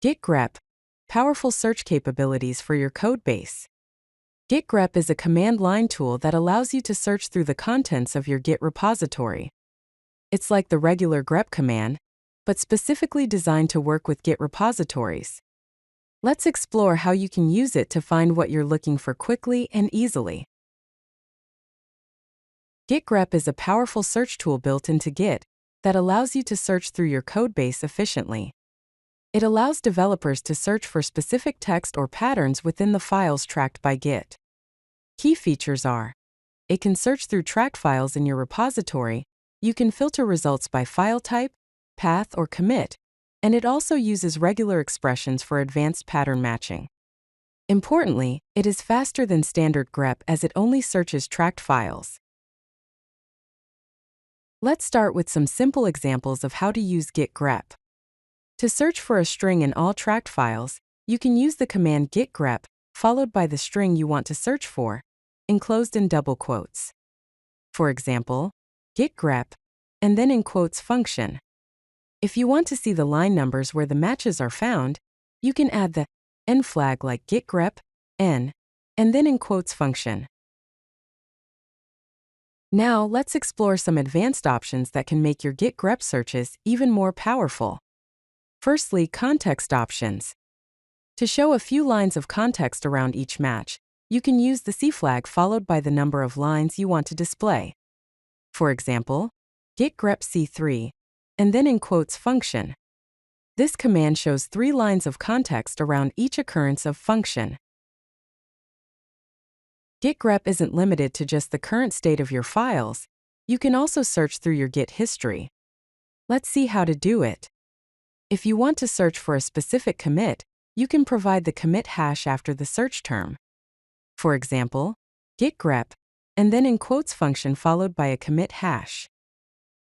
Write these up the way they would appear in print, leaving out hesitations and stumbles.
Git Grep, powerful search capabilities for your codebase. Git Grep is a command line tool that allows you to search through the contents of your Git repository. It's like the regular grep command, but specifically designed to work with Git repositories. Let's explore how you can use it to find what you're looking for quickly and easily. Git Grep is a powerful search tool built into Git that allows you to search through your codebase efficiently. It allows developers to search for specific text or patterns within the files tracked by Git. Key features are: it can search through tracked files in your repository, you can filter results by file type, path, or commit, and it also uses regular expressions for advanced pattern matching. Importantly, it is faster than standard grep as it only searches tracked files. Let's start with some simple examples of how to use Git Grep. To search for a string in all tracked files, you can use the command Git Grep, followed by the string you want to search for, enclosed in double quotes. For example, Git Grep, and then in quotes function. If you want to see the line numbers where the matches are found, you can add the n flag like Git Grep, n, and then in quotes function. Now let's explore some advanced options that can make your Git Grep searches even more powerful. Firstly, context options. To show a few lines of context around each match, you can use the C flag followed by the number of lines you want to display. For example, Git Grep C3, and then in quotes function. This command shows 3 lines of context around each occurrence of function. Git Grep isn't limited to just the current state of your files, you can also search through your Git history. Let's see how to do it. If you want to search for a specific commit, you can provide the commit hash after the search term. For example, Git Grep, and then in quotes function followed by a commit hash.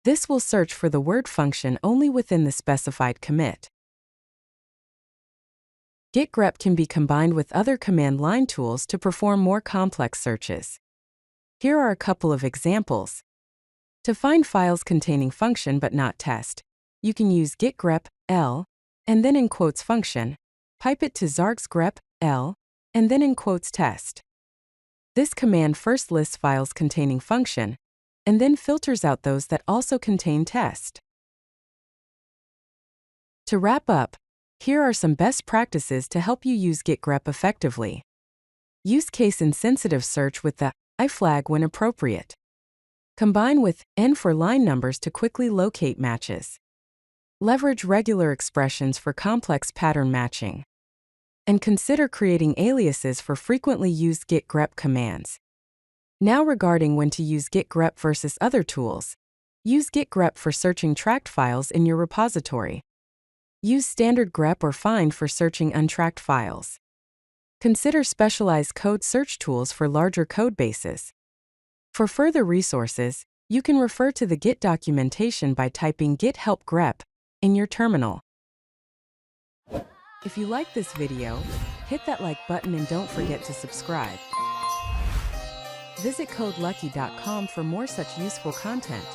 This will search for the word function only within the specified commit. Git Grep can be combined with other command line tools to perform more complex searches. Here are a couple of examples. To find files containing function but not test, you can use Git Grep L, and then in quotes function, pipe it to zargs grep L, and then in quotes test. This command first lists files containing function, and then filters out those that also contain test. To wrap up, here are some best practices to help you use Git Grep effectively. Use case-insensitive search with the I flag when appropriate. Combine with n for line numbers to quickly locate matches. Leverage regular expressions for complex pattern matching. And consider creating aliases for frequently used Git Grep commands. Now regarding when to use Git Grep versus other tools. Use Git Grep for searching tracked files in your repository. Use standard grep or find for searching untracked files. Consider specialized code search tools for larger codebases. For further resources, you can refer to the Git documentation by typing git help grep in your terminal. If you like this video, hit that like button and don't forget to subscribe. Visit codelucky.com for more such useful content.